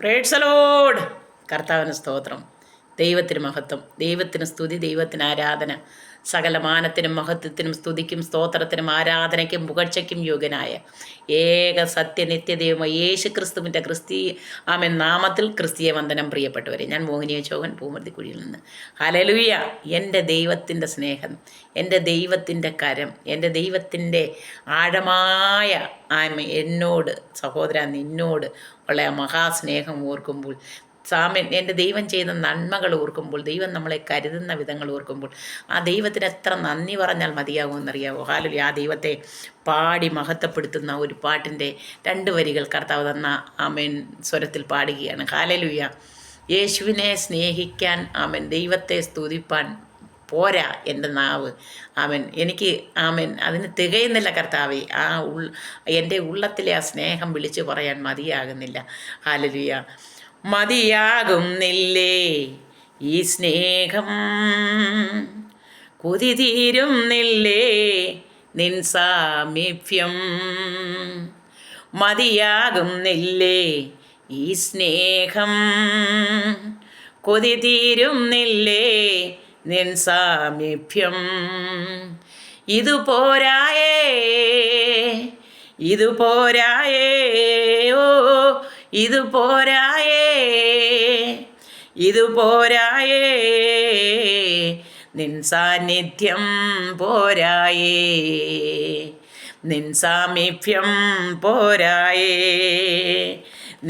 Praise the Lord. കർത്താവിന് സ്തോത്രം, ദൈവത്തിന് മഹത്വം, ദൈവത്തിന് സ്തുതി, ദൈവത്തിന് ആരാധന. സകല മാനത്തിനും മഹത്വത്തിനും സ്തുതിക്കും സ്തോത്രത്തിനും ആരാധനയ്ക്കും പുകഴ്ചയ്ക്കും യോഗ്യനായ ഏക സത്യനിത്യദൈവമായ യേശു ക്രിസ്തുവിൻ്റെ ആമേൻ നാമത്തിൽ ക്രിസ്തീയ വന്ദനം. പ്രിയപ്പെട്ടവരെ, ഞാൻ മോഹിനിയ ചോഹൻ പൂമർത്തിക്കുഴിയിൽ നിന്ന്. ഹല്ലേലൂയ. എൻ്റെ ദൈവത്തിൻ്റെ സ്നേഹം, എൻ്റെ ദൈവത്തിൻ്റെ കരം, എൻ്റെ ദൈവത്തിൻ്റെ ആഴമായ എന്നോട് സഹോദര നിന്നോട് ഉള്ള ആ മഹാസ്നേഹം ഓർക്കുമ്പോൾ, എൻ്റെ ദൈവം ചെയ്യുന്ന നന്മകൾ ഓർക്കുമ്പോൾ, ദൈവം നമ്മളെ കരുതുന്ന വിധങ്ങൾ ഓർക്കുമ്പോൾ, ആ ദൈവത്തിന് എത്ര നന്ദി പറഞ്ഞാൽ മതിയാകുമെന്നറിയാവോ? ഹല്ലേലൂയ. ആ ദൈവത്തെ പാടി മഹത്വപ്പെടുത്തുന്ന ഒരു പാട്ടിൻ്റെ 2 വരികൾ കർത്താവ് തന്ന ആമേൻ സ്വരത്തിൽ പാടുകയാണ്. ഹല്ലേലൂയ. യേശുവിനെ സ്നേഹിക്കാൻ, ആമേൻ ദൈവത്തെ സ്തുതിപ്പാൻ പോരാ എൻ്റെ നാവ്. എനിക്ക് അതിന് തികയുന്നില്ല കർത്താവേ. എൻ്റെ ഉള്ളത്തിലെ ആ സ്നേഹം വിളിച്ചു പറയാൻ മതിയാകുന്നില്ല. ഹല്ലേലൂയ. മതിയാകുന്നില്ലേ ഈ സ്നേഹം, കൊതി തീരുന്നില്ലേ നിൻ സാമീപ്യം. മതിയാകുന്നില്ലേ ഈ സ്നേഹം, കൊതി തീരുന്നില്ലേ നിൻ സാമീപ്യം. ഇതുപോരായേ, ഇതുപോരായേ, ഓ ഇതുപോരായേ, ഇതുപോരായേ, നിൻ സാന്നിധ്യം പോരായേ, നിൻ സാമീപ്യം പോരായേ,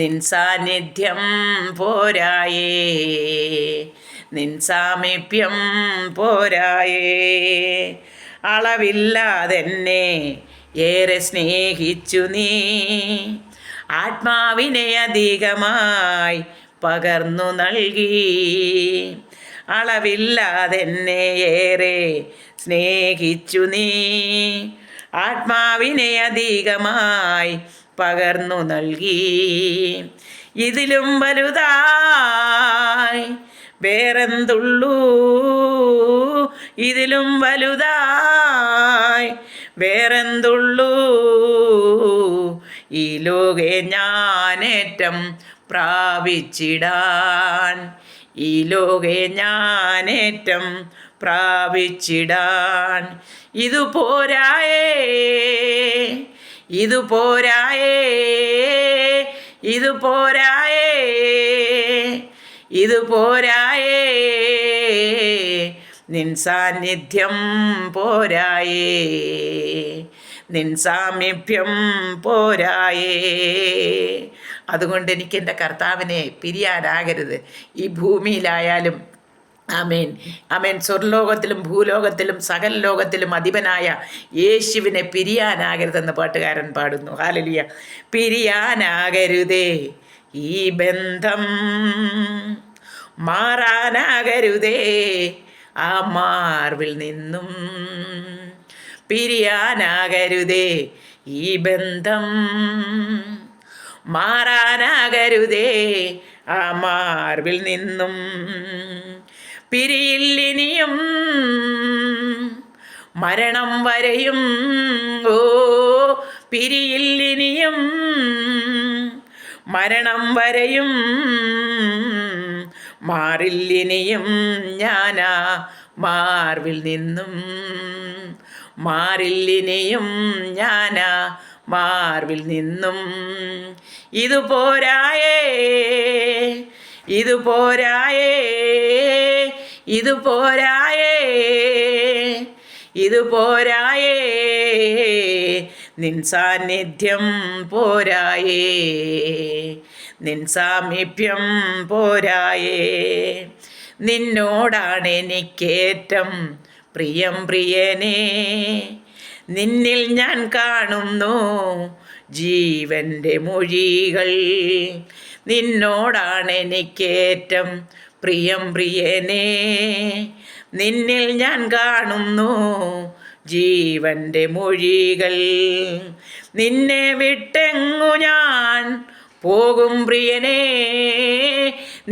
നിൻ സാന്നിധ്യം പോരായേ, നിൻ സാമീപ്യം പോരായേ. അളവില്ലാതെന്നെ ഏറെ സ്നേഹിച്ചു നീ, ആത്മാവിനെ അധികമായി പകർന്നു നൽകി. അളവില്ലാതെന്നെ ഏറെ സ്നേഹിച്ചു നീ, ആത്മാവിനെ അധികമായി പകർന്നു നൽകി. ഇതിലും വലുതായി വേറെന്തുള്ളൂ, ഇതിലും വലുതായി വേറെന്തുള്ളൂ, ഈ ലോകെ ഞാനേറ്റം പ്രാപിച്ചിടാൻ, ഈ ലോകെ ഞാനേറ്റം പ്രാപിച്ചിടാൻ. ഇതുപോരായേ, ഇതുപോരായേ, ഇതുപോരായേ, ഇതുപോരായേ, നിൻ സാന്നിധ്യം പോരായേ, നിൻ സാമീപ്യം പോരായേ. അതുകൊണ്ട് എനിക്ക് എൻ്റെ കർത്താവിനെ പിരിയാനാകരുത്. ഈ ഭൂമിയിലായാലും ആമേൻ, ആമേൻ, സ്വർലോകത്തിലും ഭൂലോകത്തിലും സകല ലോകത്തിലും അധിപനായ യേശുവിനെ പിരിയാനാകരുതെന്ന് പാട്ടുകാരൻ പാടുന്നു. ഹല്ലേലൂയ. പിരിയാനാകരുതേ ഈ ബന്ധം, മാറാനാകരുതേ ആ മാർവിൽ നിന്നും, പിരിയാനാകരുതേ ഈ ബന്ധം, മാറാനാകരുതേ ആ മാർവിൽ നിന്നും. പിരിയില്ലിനിയും മരണം വരെയും, ഓ പിരിയില്ലിനിയും മരണം വരെയും, മാറില്ലിനിയും ഞാനാ മാർവിൽ നിന്നും, മാറില്ലിനിയും ഞാനാ മാർവിൽ നിന്നും. ഇതുപോരായേ, ഇതുപോരായേ, ഇതുപോരായേ, ഇതുപോരായേ, നിൻ സാന്നിധ്യം പോരായേ, നിൻ സാമീപ്യം പോരായേ. നിന്നോടാണ് എനിക്കേറ്റം പ്രിയം പ്രിയനേ, നിന്നിൽ ഞാൻ കാണുന്നു ജീവൻ്റെ മൊഴികൾ. നിന്നോടാണ് എനിക്കേറ്റം പ്രിയം പ്രിയനേ, നിന്നിൽ ഞാൻ കാണുന്നു ജീവൻ്റെ മൊഴികൾ. നിന്നെ വിട്ടെങ്ങു ഞാൻ പോകും പ്രിയനേ,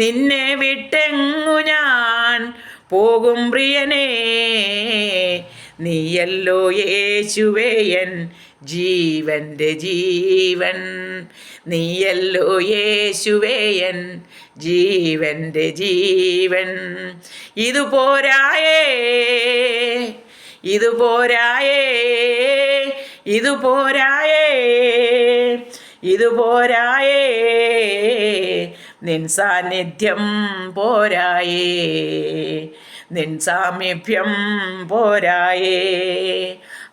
നിന്നെ വിട്ടെങ്ങു ഞാൻ പോകും പ്രിയനേ, നീയല്ലോ യേശുവേ എൻ ജീവൻ്റെ ജീവൻ. നീയല്ലോ യേശുവേ എൻ ജീവൻ്റെ ജീവൻ. ഇതുപോരായേ ഇതുപോരായേ ഇതുപോരായേ ഇതുപോരായേ നിൻ സാന്നിധ്യം പോരായേ, നിൻ സാമീപ്യം പോരായേ.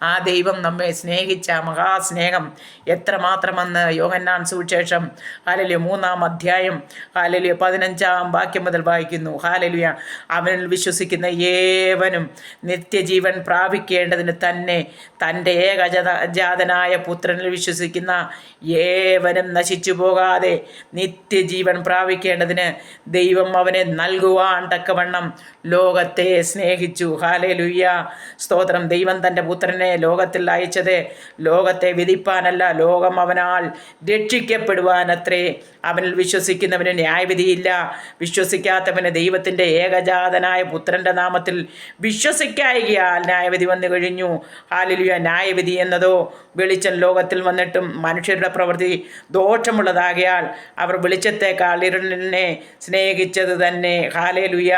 ആ ദൈവം നമ്മെ സ്നേഹിച്ച മഹാസ്നേഹം എത്രമാത്രമെന്ന് യോഹന്നാൻ സുവിശേഷം ഹല്ലേലൂയ 3-ാം അധ്യായം ഹല്ലേലൂയ 15-ാം വാക്യം മുതൽ വായിക്കുന്നു. ഹല്ലേലൂയ. അവനിൽ വിശ്വസിക്കുന്ന ഏവനും നിത്യജീവൻ പ്രാപിക്കേണ്ടതിന് തന്നെ തൻ്റെ ഏകജാതനായ പുത്രനിൽ വിശ്വസിക്കുന്ന ഏവനും നശിച്ചു പോകാതെ നിത്യജീവൻ പ്രാപിക്കേണ്ടതിന് ദൈവം അവനെ നൽകുവാൻ തക്കവണ്ണം ലോകത്തെ സ്നേഹിച്ചു. ഹല്ലേലൂയ. സ്തോത്രം. ദൈവം തൻ്റെ പുത്രനെ ലോകത്തിൽ അയച്ചത് ലോകത്തെ വിധിപ്പാനല്ല, ലോകം അവനാൽ രക്ഷിക്കപ്പെടുവാനത്രേ. അവനിൽ വിശ്വസിക്കുന്നവന് ന്യായവിധിയില്ല. വിശ്വസിക്കാത്തവന് ദൈവത്തിൻ്റെ ഏകജാതനായ പുത്രൻ്റെ നാമത്തിൽ വിശ്വസിക്കായികയാൽ ന്യായവിധി വന്നു കഴിഞ്ഞു. ഹല്ലേലൂയ. ന്യായവിധി എന്നതോ വെളിച്ചം ലോകത്തിൽ വന്നിട്ടും മനുഷ്യരുടെ പ്രവൃത്തി ദോഷമുള്ളതാകയാൽ അവർ വെളിച്ചത്തേക്കാൾ ഇരുളിനെ സ്നേഹിച്ചത് തന്നെ. ഹല്ലേലൂയ.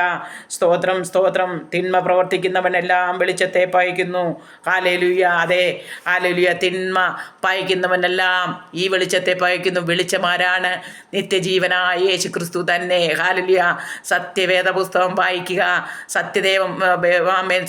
സ്തോത്രം, സ്തോത്രം. തിന്മ പ്രവർത്തിക്കുന്നവനെല്ലാം വെളിച്ചത്തെ പയക്കുന്നു. ഹല്ലേലൂയ. അതെ, ഹല്ലേലൂയ. തിന്മ പയക്കുന്നവനെല്ലാം ഈ വെളിച്ചത്തെ പയക്കുന്നു. വെളിച്ചമാരാണ്? നിത്യജീവനായ യേശു ക്രിസ്തു തന്നെ. ഹല്ലേലൂയ. സത്യവേദ പുസ്തകം വായിക്കുക.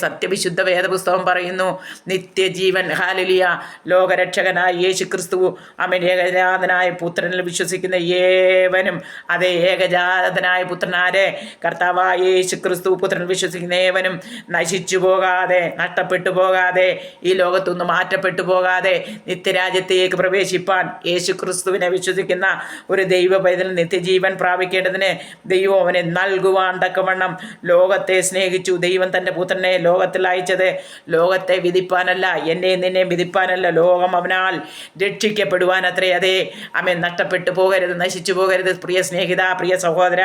സത്യവിശുദ്ധ വേദപുസ്തകം പറയുന്നു നിത്യജീവൻ. ഹല്ലേലൂയ. ലോകരക്ഷകനായ യേശു ക്രിസ്തു അവൻ ഏകജാതനായ പുത്രനിൽ വിശ്വസിക്കുന്ന ഏവനും, അതേ ഏകജാതനായ പുത്രനാരെ കർത്താവായ യേശു ക്രിസ്തു പുത്രനിൽ വിശ്വസിക്കുന്ന ഏവനും നശിച്ചു പോകാതെ, നഷ്ടപ്പെട്ടു പോകാതെ, ഈ ലോകത്തുനിന്ന് മാറ്റപ്പെട്ടു പോകാതെ നിത്യരാജ്യത്തേക്ക് പ്രവേശിപ്പാൻ യേശു ക്രിസ്തുവിനെ വിശ്വസിക്കുന്ന ഒരു ദൈവ പൈതൽ നിത്യജീവൻ പ്രാപിക്കേണ്ടതിന് ദൈവം അവനെ നൽകുവാൻ തക്കവണ്ണം ലോകത്തെ സ്നേഹിച്ചു. ദൈവം തൻ്റെ പുത്രനെ ലോകത്തിൽ അയച്ചത് ലോകത്തെ വിധിപ്പാനല്ല, എന്നെ നിന്നെ വിധിപ്പാനല്ല, ലോകം അവനാൽ രക്ഷിക്കപ്പെടുവാൻ അത്രേ. അതേ, അവൻ നഷ്ടപ്പെട്ടു പോകരുത്, നശിച്ചു പോകരുത്. പ്രിയ സ്നേഹിത, പ്രിയ സഹോദര,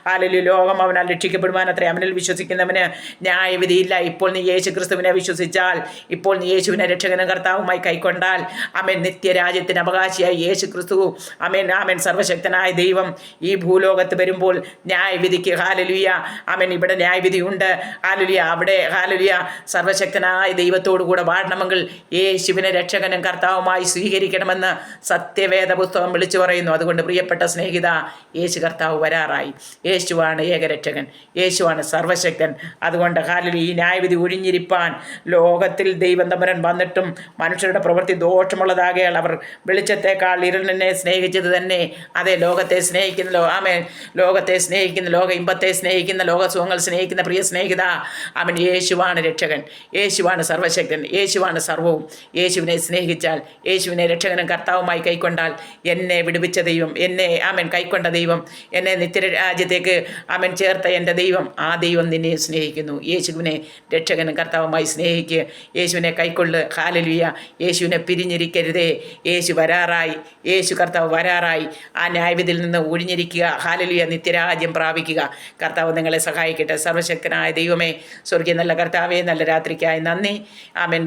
ഹല്ലേലൂയ. ലോകം അവനാൽ രക്ഷിക്കപ്പെടുവാൻ അത്രേ. അവനിൽ വിശ്വസിക്കുന്നവന് ന്യായവിധിയില്ല. ഇപ്പോൾ നീ യേശു ക്രിസ്തുവിനെ വിശ്വസിച്ചാൽ, ഇപ്പോൾ നീ യേശുവിനെ രക്ഷകനും കർത്താവുമായി കൈക്കൊണ്ടാൽ, അവൻ നിത്യരാജ്യത്തിന് അവകാശിയായി യേശു ക്രിസ്തു, അവൻ സർവശക്തനായ ദൈവം ഈ ഭൂലോകത്ത് വരുമ്പോൾ ന്യായവിധിക്ക്, ഹല്ലേലൂയ, അവൻ ഇവിടെ ന്യായവിധി ഉണ്ട്. ഹല്ലേലൂയ. അവിടെ ഹല്ലേലൂയ സർവശക്തനായ ദൈവത്തോടു കൂടെ വാഴണമെങ്കിൽ യേശുവിനെ രക്ഷകനും കർത്താവുമായി സ്വീകരിക്കണമെന്ന് സത്യവേദ പുസ്തകം വിളിച്ചു പറയുന്നു. അതുകൊണ്ട് പ്രിയപ്പെട്ട സ്നേഹിത, യേശു കർത്താവ് വരാറായി. യേശുവാണ് ഏകരക്ഷകൻ, യേശുവാണ് സർവശക്തൻ. അതുകൊണ്ട് ഹല്ലേലൂയ, ഈ ന്യായവിധി ഒഴിഞ്ഞിരിപ്പാൻ ലോകത്തിൽ ദൈവം തമ്പുരാൻ വന്നിട്ടും മനുഷ്യരുടെ പ്രവൃത്തി ദോഷമുള്ളതാകയാൽ അവർ വെളിച്ചത്തേക്കാൾ ഇരുളിനെ സ്നേഹിച്ചത് തന്നെ. അതേ, ലോകത്തെ സ്നേഹിക്കുന്ന ലോകത്തെ സ്നേഹിക്കുന്ന, ലോക ഇമ്പത്തെ സ്നേഹിക്കുന്ന, ലോകസുഖങ്ങൾ സ്നേഹിക്കുന്ന പ്രിയ സ്നേഹിത, അവൻ യേശുവാണ് രക്ഷകൻ, യേശുവാണ് സർവശക്തൻ, യേശുവാണ് സർവവും. യേശുവിനെ സ്നേഹിച്ചാൽ, യേശുവിനെ രക്ഷകനും കർത്താവുമായി കൈക്കൊണ്ടാൽ, എന്നെ വിടുവിച്ച ദൈവം, എന്നെ കൈക്കൊണ്ട ദൈവം, എന്നെ നിത്യരാജ്യത്തേക്ക് ചേർത്ത എൻ്റെ ദൈവം, ആ ദൈവം നിന്നെ സ്നേഹിക്കുന്നു. യേശുവിനെ രക്ഷകനും കർത്താവുമായി സ്നേഹിക്കുക, യേശുവിനെ കൈക്കൊള്ളു. ഹല്ലേലൂയ. യേശുവിനെ പിരിഞ്ഞിരിക്കരുതേ. യേശു വരാറായി, യേശു കർത്താവ് വരാറായി. ആ ന്യായവിധിയിൽ നിന്ന് ഒഴിഞ്ഞിരിക്കുക. ഹല്ലേലൂയ. നിത്യരാജ്യം പ്രാപിക്കുക. കർത്താവ് നിങ്ങളെ സഹായിക്കട്ടെ. സർവശക്തനായ ദൈവമേ, സ്വർഗീയ നല്ല കർത്താവേ, നല്ല രാത്രിക്കായി നന്ദി.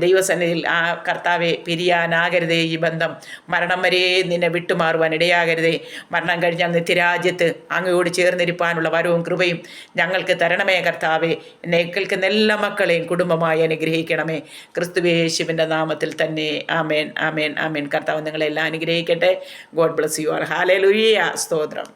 ദൈവസന്നിധിയിൽ ആ കർത്താവെ പിരിയാനാകരുതേ. ഈ ബന്ധം മരണം വരെ നിന്നെ വിട്ടുമാറുവാൻ ഇടയാകരുതേ. മരണം കഴിഞ്ഞാൽ നിത്യരാജ്യത്ത് അങ്ങയോട് ചേർന്നിരിപ്പാനുള്ള വരവും കൃപയും ഞങ്ങൾക്ക് തരണമേ കർത്താവെ. എന്നെ കേൾക്കുന്ന എല്ലാ മക്കളെയും കുടുംബമായി അനുഗ്രഹിക്കണമേ. ക്രിസ്തുയേശുവിൻ്റെ നാമത്തിൽ തന്നെ. ആമേൻ, ആമേൻ, ആമേൻ. കർത്താവ് നിങ്ങളെല്ലാം അനുഗ്രഹിക്കട്ടെ. God bless you all. Hallelujah. സ്തോത്രം.